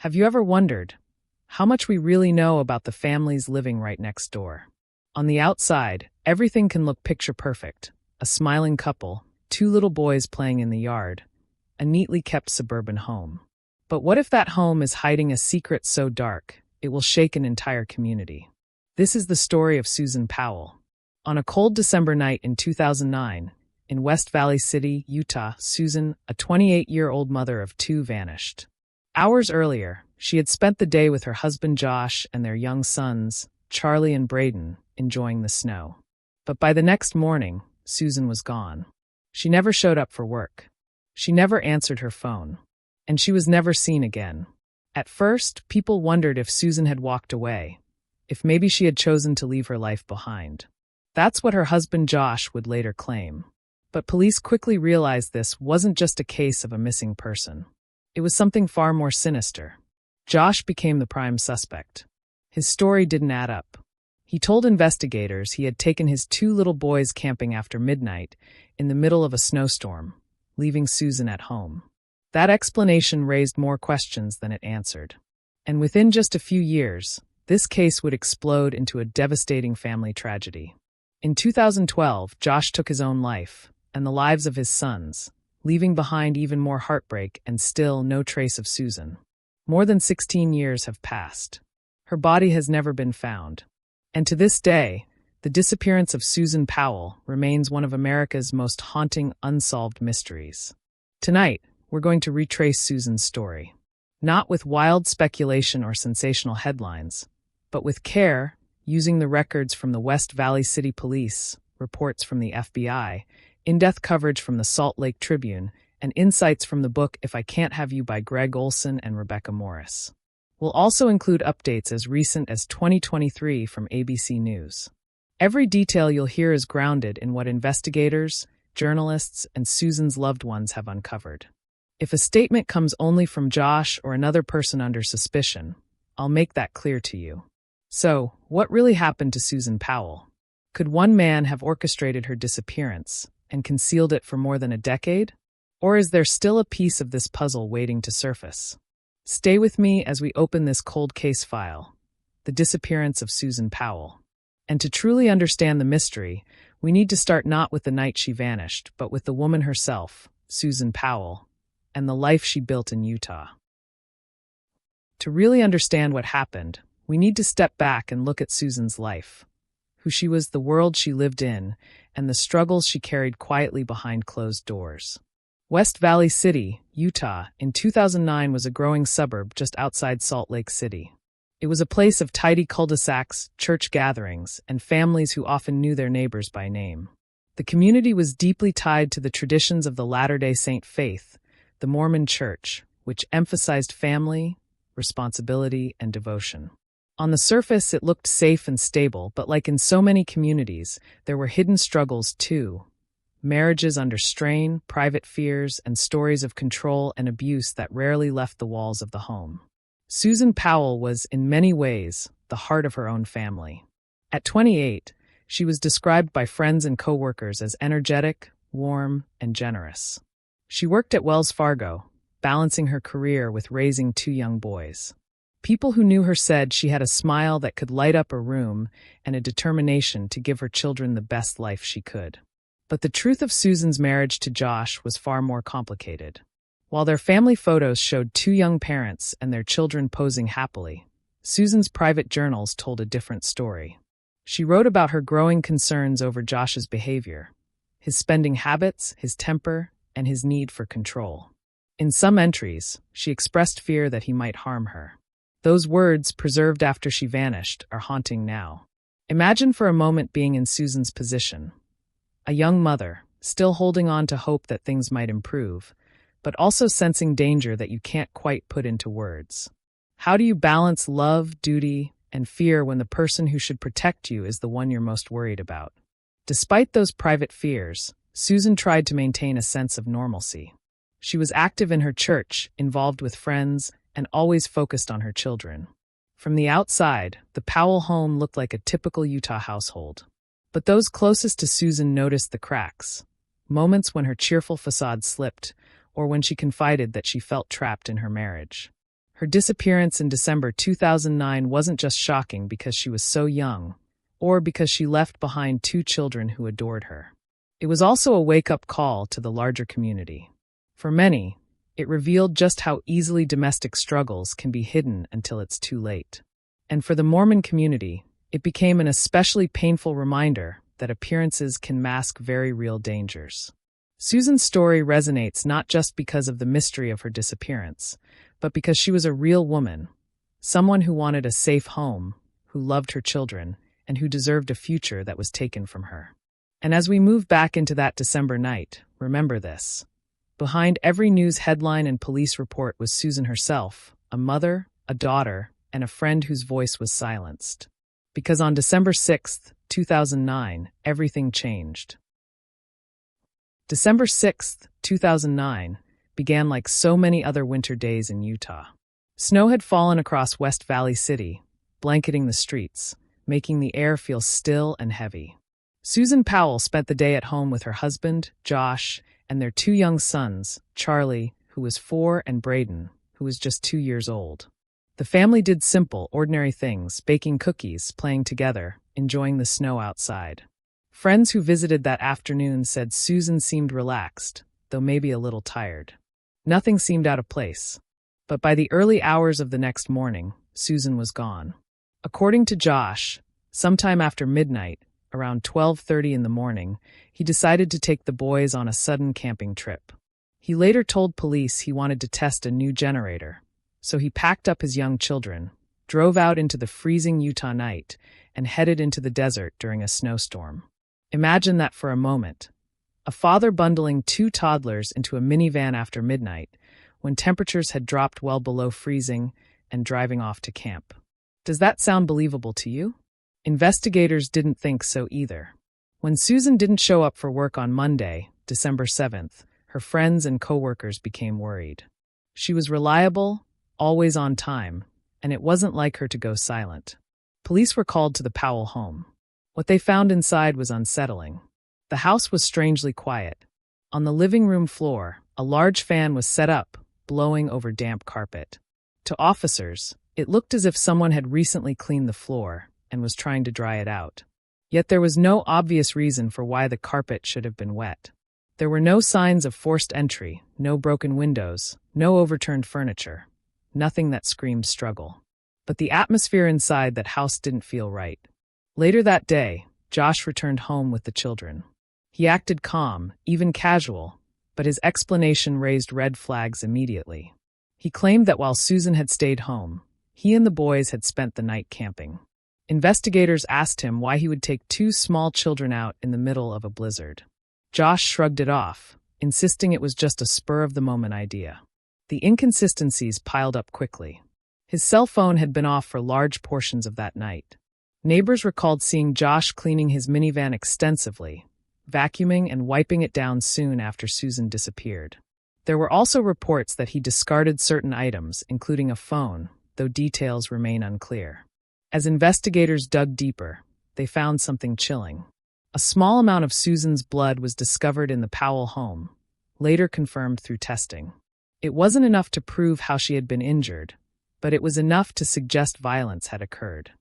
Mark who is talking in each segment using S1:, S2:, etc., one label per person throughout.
S1: Have you ever wondered how much we really know about the families living right next door? On the outside, everything can look picture perfect. A smiling couple, two little boys playing in the yard, a neatly kept suburban home. But what if that home is hiding a secret so dark, it will shake an entire community? This is the story of Susan Powell. On a cold December night in 2009, in West Valley City, Utah, Susan, a 28-year-old mother of two, vanished. Hours earlier, she had spent the day with her husband Josh and their young sons, Charlie and Braden, enjoying the snow. But by the next morning, Susan was gone. She never showed up for work. She never answered her phone. And she was never seen again. At first, people wondered if Susan had walked away, if maybe she had chosen to leave her life behind. That's what her husband Josh would later claim. But police quickly realized this wasn't just a case of a missing person. It was something far more sinister. Josh became the prime suspect. His story didn't add up. He told investigators he had taken his two little boys camping after midnight in the middle of a snowstorm, leaving Susan at home. That explanation raised more questions than it answered. And within just a few years, this case would explode into a devastating family tragedy. In 2012, Josh took his own life, and the lives of his sons, leaving behind even more heartbreak and still no trace of Susan. More than 16 years have passed. Her body has never been found. And to this day, the disappearance of Susan Powell remains one of America's most haunting unsolved mysteries. Tonight, we're going to retrace Susan's story. Not with wild speculation or sensational headlines, but with care, using the records from the West Valley City Police, reports from the FBI, in-depth coverage from the Salt Lake Tribune, and insights from the book If I Can't Have You by Greg Olson and Rebecca Morris. We'll also include updates as recent as 2023 from ABC News. Every detail you'll hear is grounded in what investigators, journalists, and Susan's loved ones have uncovered. If a statement comes only from Josh or another person under suspicion, I'll make that clear to you. So, what really happened to Susan Powell? Could one man have orchestrated her disappearance and concealed it for more than a decade? Or is there still a piece of this puzzle waiting to surface? Stay with me as we open this cold case file, the disappearance of Susan Powell. And to truly understand the mystery, we need to start not with the night she vanished, but with the woman herself, Susan Powell, and the life she built in Utah. To really understand what happened, we need to step back and look at Susan's life, who she was, the world she lived in, and the struggles she carried quietly behind closed doors. West Valley City, Utah, in 2009 was a growing suburb just outside Salt Lake City. It was a place of tidy cul-de-sacs, church gatherings, and families who often knew their neighbors by name. The community was deeply tied to the traditions of the Latter-day Saint faith, the Mormon Church, which emphasized family, responsibility, and devotion. On the surface, it looked safe and stable, but like in so many communities, there were hidden struggles too. Marriages under strain, private fears, and stories of control and abuse that rarely left the walls of the home. Susan Powell was, in many ways, the heart of her own family. At 28, she was described by friends and coworkers as energetic, warm, and generous. She worked at Wells Fargo, balancing her career with raising two young boys. People who knew her said she had a smile that could light up a room and a determination to give her children the best life she could. But the truth of Susan's marriage to Josh was far more complicated. While their family photos showed two young parents and their children posing happily, Susan's private journals told a different story. She wrote about her growing concerns over Josh's behavior, his spending habits, his temper, and his need for control. In some entries, she expressed fear that he might harm her. Those words, preserved after she vanished, are haunting now. Imagine for a moment being in Susan's position. A young mother, still holding on to hope that things might improve, but also sensing danger that you can't quite put into words. How do you balance love, duty, and fear when the person who should protect you is the one you're most worried about? Despite those private fears, Susan tried to maintain a sense of normalcy. She was active in her church, involved with friends, and always focused on her children. From the outside, the Powell home looked like a typical Utah household. But those closest to Susan noticed the cracks, moments when her cheerful facade slipped, or when she confided that she felt trapped in her marriage. Her disappearance in December 2009 wasn't just shocking because she was so young, or because she left behind two children who adored her. It was also a wake-up call to the larger community. For many, it revealed just how easily domestic struggles can be hidden until it's too late. And for the Mormon community, it became an especially painful reminder that appearances can mask very real dangers. Susan's story resonates not just because of the mystery of her disappearance, but because she was a real woman, someone who wanted a safe home, who loved her children, and who deserved a future that was taken from her. And as we move back into that December night, remember this. Behind every news headline and police report was Susan herself, a mother, a daughter, and a friend whose voice was silenced. Because on December 6, 2009, everything changed. December 6, 2009, began like so many other winter days in Utah. Snow had fallen across West Valley City, blanketing the streets, making the air feel still and heavy. Susan Powell spent the day at home with her husband, Josh, and their two young sons, Charlie, who was 4, and Braden, who was just 2 years old. The family did simple, ordinary things, baking cookies, playing together, enjoying the snow outside. Friends who visited that afternoon said Susan seemed relaxed, though maybe a little tired. Nothing seemed out of place. But by the early hours of the next morning, Susan was gone. According to Josh, sometime after midnight, around 12:30 in the morning, he decided to take the boys on a sudden camping trip. He later told police he wanted to test a new generator, so he packed up his young children, drove out into the freezing Utah night, and headed into the desert during a snowstorm. Imagine that for a moment. A father bundling 2 toddlers into a minivan after midnight, when temperatures had dropped well below freezing, and driving off to camp. Does that sound believable to you? Investigators didn't think so either. When Susan didn't show up for work on Monday, December 7th, her friends and coworkers became worried. She was reliable, always on time, and it wasn't like her to go silent. Police were called to the Powell home. What they found inside was unsettling. The house was strangely quiet. On the living room floor, a large fan was set up, blowing over damp carpet. To officers, it looked as if someone had recently cleaned the floor and was trying to dry it out. Yet there was no obvious reason for why the carpet should have been wet. There were no signs of forced entry, no broken windows, no overturned furniture, nothing that screamed struggle. But the atmosphere inside that house didn't feel right. Later that day, Josh returned home with the children. He acted calm, even casual, but his explanation raised red flags immediately. He claimed that while Susan had stayed home, he and the boys had spent the night camping. Investigators asked him why he would take 2 small children out in the middle of a blizzard. Josh shrugged it off, insisting it was just a spur-of-the-moment idea. The inconsistencies piled up quickly. His cell phone had been off for large portions of that night. Neighbors recalled seeing Josh cleaning his minivan extensively, vacuuming and wiping it down soon after Susan disappeared. There were also reports that he discarded certain items, including a phone, though details remain unclear. As investigators dug deeper, they found something chilling. A small amount of Susan's blood was discovered in the Powell home, later confirmed through testing. It wasn't enough to prove how she had been injured, but it was enough to suggest violence had occurred.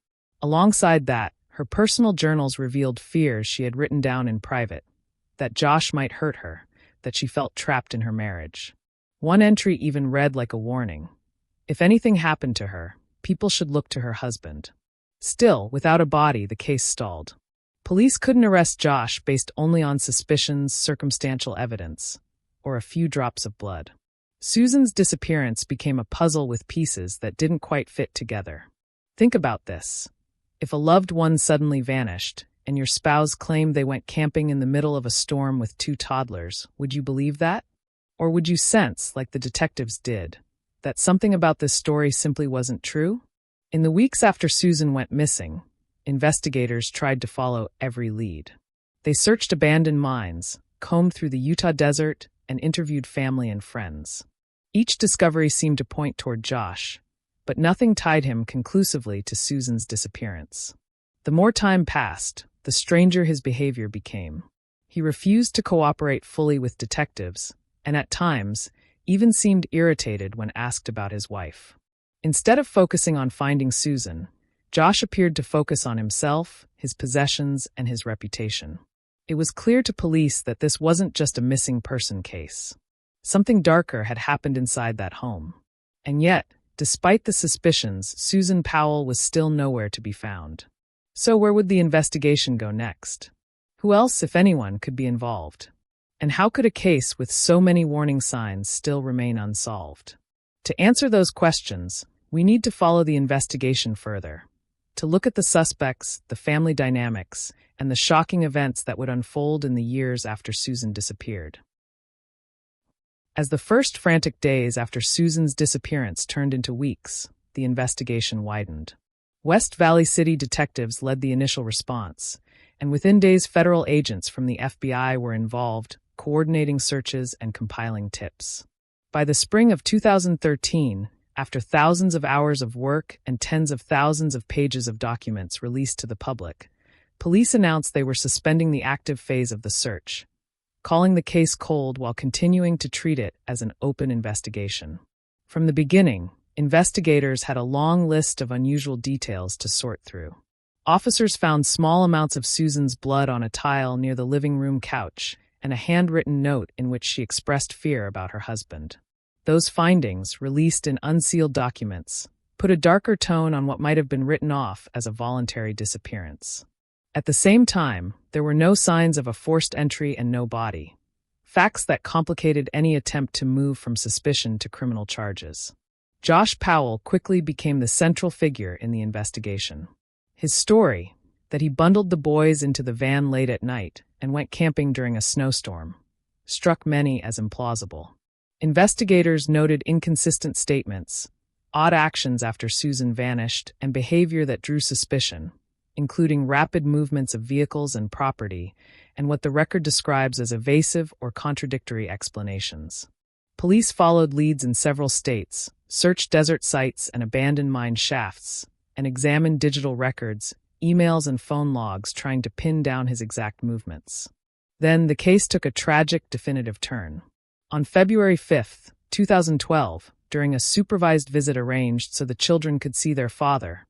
S1: Alongside that, her personal journals revealed fears she had written down in private, that Josh might hurt her, that she felt trapped in her marriage. One entry even read like a warning. If anything happened to her, people should look to her husband. Still, without a body, the case stalled. Police couldn't arrest Josh based only on suspicions, circumstantial evidence, or a few drops of blood. Susan's disappearance became a puzzle with pieces that didn't quite fit together. Think about this. If a loved one suddenly vanished, and your spouse claimed they went camping in the middle of a storm with 2 toddlers, would you believe that? Or would you sense, like the detectives did, that something about this story simply wasn't true? In the weeks after Susan went missing, investigators tried to follow every lead. They searched abandoned mines, combed through the Utah desert, and interviewed family and friends. Each discovery seemed to point toward Josh, but nothing tied him conclusively to Susan's disappearance. The more time passed, the stranger his behavior became. He refused to cooperate fully with detectives, and at times, even seemed irritated when asked about his wife. Instead of focusing on finding Susan, Josh appeared to focus on himself, his possessions, and his reputation. It was clear to police that this wasn't just a missing person case. Something darker had happened inside that home. And yet, despite the suspicions, Susan Powell was still nowhere to be found. So where would the investigation go next? Who else, if anyone, could be involved? And how could a case with so many warning signs still remain unsolved? To answer those questions, we need to follow the investigation further, to look at the suspects, the family dynamics, and the shocking events that would unfold in the years after Susan disappeared. As the first frantic days after Susan's disappearance turned into weeks, the investigation widened. West Valley City detectives led the initial response, and within days federal agents from the FBI were involved, coordinating searches and compiling tips. By the spring of 2013, after thousands of hours of work and tens of thousands of pages of documents released to the public, police announced they were suspending the active phase of the search, calling the case cold while continuing to treat it as an open investigation. From the beginning, investigators had a long list of unusual details to sort through. Officers found small amounts of Susan's blood on a tile near the living room couch and a handwritten note in which she expressed fear about her husband. Those findings, released in unsealed documents, put a darker tone on what might have been written off as a voluntary disappearance. At the same time, there were no signs of a forced entry and no body, facts that complicated any attempt to move from suspicion to criminal charges. Josh Powell quickly became the central figure in the investigation. His story, that he bundled the boys into the van late at night and went camping during a snowstorm, struck many as implausible. Investigators noted inconsistent statements, odd actions after Susan vanished, and behavior that drew suspicion, including rapid movements of vehicles and property, and what the record describes as evasive or contradictory explanations. Police followed leads in several states, searched desert sites and abandoned mine shafts, and examined digital records, emails and phone logs trying to pin down his exact movements. Then the case took a tragic, definitive turn. On February 5, 2012, during a supervised visit arranged so the children could see their father,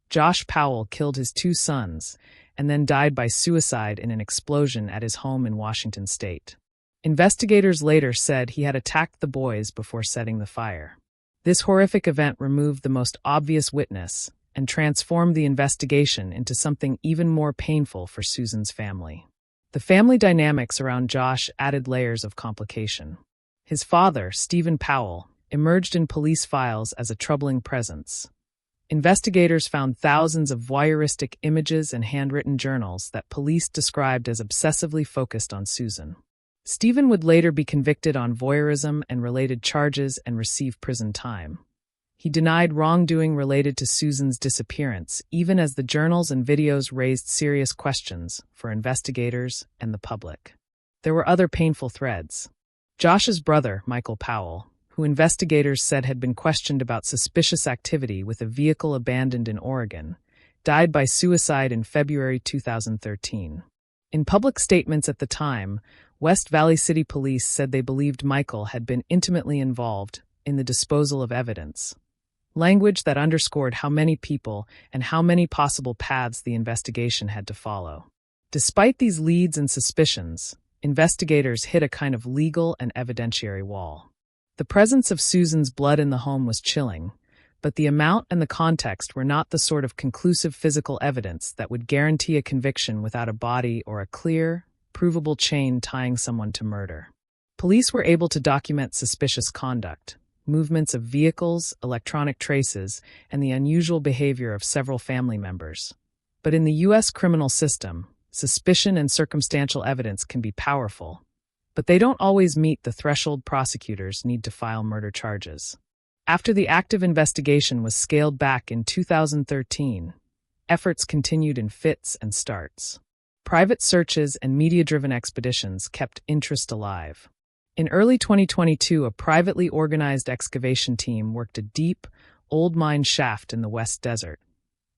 S1: Josh Powell killed his two sons and then died by suicide in an explosion at his home in Washington state. Investigators later said he had attacked the boys before setting the fire. This horrific event removed the most obvious witness and transformed the investigation into something even more painful for Susan's family. The family dynamics around Josh added layers of complication. His father, Susan Powell, emerged in police files as a troubling presence. Investigators found thousands of voyeuristic images and handwritten journals that police described as obsessively focused on Susan. Stephen would later be convicted on voyeurism and related charges and receive prison time. He denied wrongdoing related to Susan's disappearance, even as the journals and videos raised serious questions for investigators and the public. There were other painful threads. Josh's brother, Michael Powell, who investigators said had been questioned about suspicious activity with a vehicle abandoned in Oregon, died by suicide in February 2013. In public statements at the time, West Valley City Police said they believed Michael had been intimately involved in the disposal of evidence, language that underscored how many people and how many possible paths the investigation had to follow. Despite these leads and suspicions, investigators hit a kind of legal and evidentiary wall. The presence of Susan's blood in the home was chilling, but the amount and the context were not the sort of conclusive physical evidence that would guarantee a conviction without a body or a clear, provable chain tying someone to murder. Police were able to document suspicious conduct, movements of vehicles, electronic traces, and the unusual behavior of several family members. But in the U.S. criminal system, suspicion and circumstantial evidence can be powerful, but they don't always meet the threshold prosecutors need to file murder charges. After the active investigation was scaled back in 2013, efforts continued in fits and starts. Private searches and media-driven expeditions kept interest alive. In early 2022, a privately organized excavation team worked a deep, old mine shaft in the West Desert,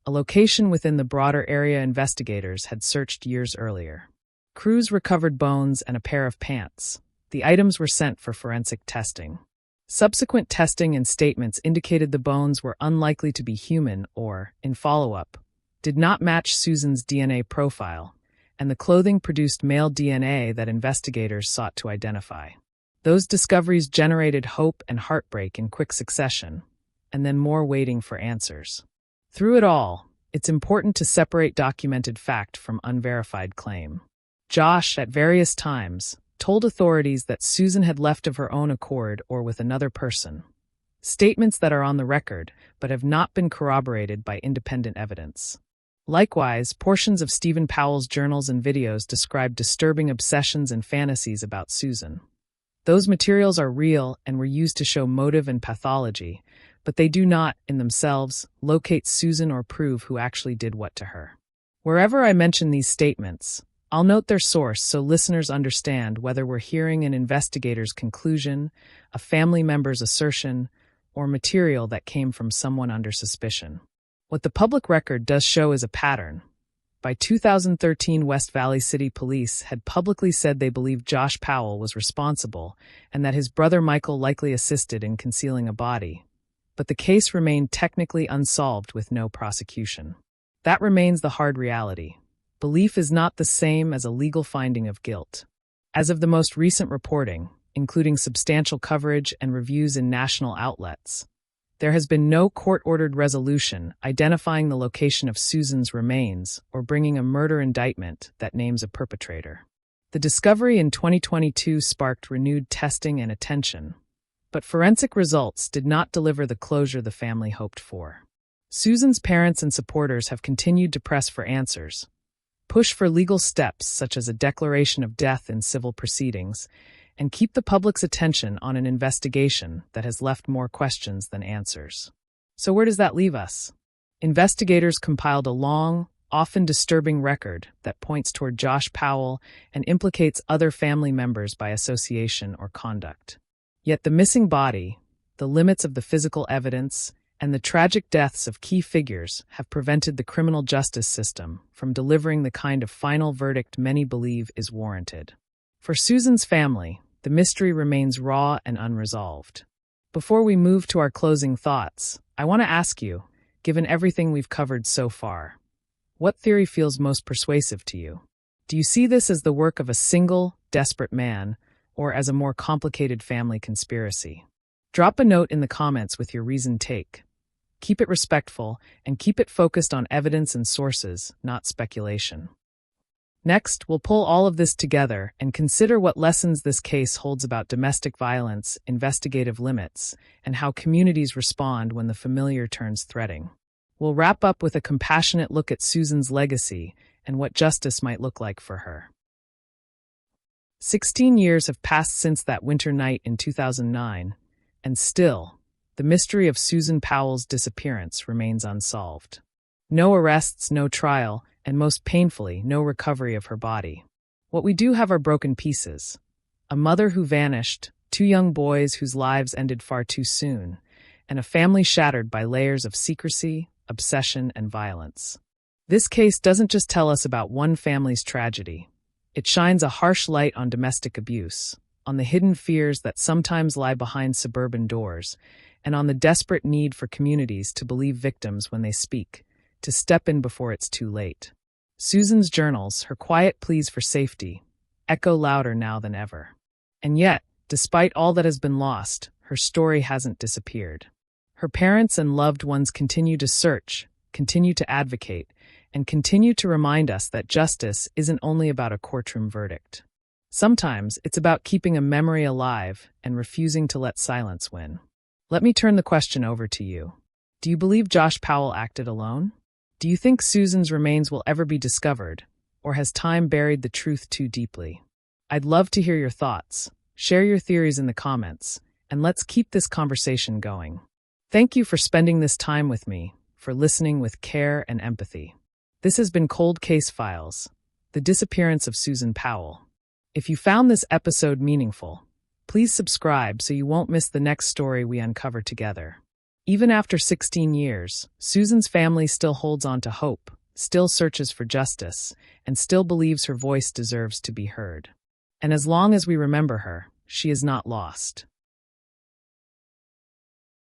S1: a location within the broader area investigators had searched years earlier. Crews recovered bones and a pair of pants. The items were sent for forensic testing. Subsequent testing and statements indicated the bones were unlikely to be human or, in follow-up, did not match Susan's DNA profile, and the clothing produced male DNA that investigators sought to identify. Those discoveries generated hope and heartbreak in quick succession, and then more waiting for answers. Through it all, it's important to separate documented fact from unverified claim. Josh, at various times, told authorities that Susan had left of her own accord or with another person. Statements that are on the record, but have not been corroborated by independent evidence. Likewise, portions of Susan Powell's journals and videos describe disturbing obsessions and fantasies about Susan. Those materials are real and were used to show motive and pathology, but they do not, in themselves, locate Susan or prove who actually did what to her. Wherever I mention these statements, I'll note their source so listeners understand whether we're hearing an investigator's conclusion, a family member's assertion, or material that came from someone under suspicion. What the public record does show is a pattern. By 2013, West Valley City Police had publicly said they believed Josh Powell was responsible and that his brother Michael likely assisted in concealing a body. But the case remained technically unsolved with no prosecution. That remains the hard reality. Belief is not the same as a legal finding of guilt. As of the most recent reporting, including substantial coverage and reviews in national outlets, there has been no court-ordered resolution identifying the location of Susan's remains or bringing a murder indictment that names a perpetrator. The discovery in 2022 sparked renewed testing and attention, but forensic results did not deliver the closure the family hoped for. Susan's parents and supporters have continued to press for answers, push for legal steps such as a declaration of death in civil proceedings, and keep the public's attention on an investigation that has left more questions than answers. So where does that leave us? Investigators compiled a long, often disturbing record that points toward Josh Powell and implicates other family members by association or conduct. Yet the missing body, the limits of the physical evidence, and the tragic deaths of key figures have prevented the criminal justice system from delivering the kind of final verdict many believe is warranted. For Susan's family, the mystery remains raw and unresolved. Before we move to our closing thoughts, I want to ask you, given everything we've covered so far, what theory feels most persuasive to you? Do you see this as the work of a single, desperate man, or as a more complicated family conspiracy? Drop a note in the comments with your reasoned take. Keep it respectful, and keep it focused on evidence and sources, not speculation. Next, we'll pull all of this together and consider what lessons this case holds about domestic violence, investigative limits, and how communities respond when the familiar turns threatening. We'll wrap up with a compassionate look at Susan's legacy and what justice might look like for her. 16 years have passed since that winter night in 2009, and still, the mystery of Susan Powell's disappearance remains unsolved. No arrests, no trial, and most painfully, no recovery of her body. What we do have are broken pieces. A mother who vanished, 2 young boys whose lives ended far too soon, and a family shattered by layers of secrecy, obsession, and violence. This case doesn't just tell us about one family's tragedy. It shines a harsh light on domestic abuse, on the hidden fears that sometimes lie behind suburban doors, and on the desperate need for communities to believe victims when they speak, to step in before it's too late. Susan's journals, her quiet pleas for safety, echo louder now than ever. And yet, despite all that has been lost, her story hasn't disappeared. Her parents and loved ones continue to search, continue to advocate, and continue to remind us that justice isn't only about a courtroom verdict. Sometimes it's about keeping a memory alive and refusing to let silence win. Let me turn the question over to you. Do you believe Josh Powell acted alone? Do you think Susan's remains will ever be discovered, or has time buried the truth too deeply? I'd love to hear your thoughts. Share your theories in the comments, and let's keep this conversation going. Thank you for spending this time with me, for listening with care and empathy. This has been Cold Case Files, the disappearance of Susan Powell. If you found this episode meaningful, please subscribe so you won't miss the next story we uncover together. Even after 16 years, Susan's family still holds on to hope, still searches for justice, and still believes her voice deserves to be heard. And as long as we remember her, she is not lost.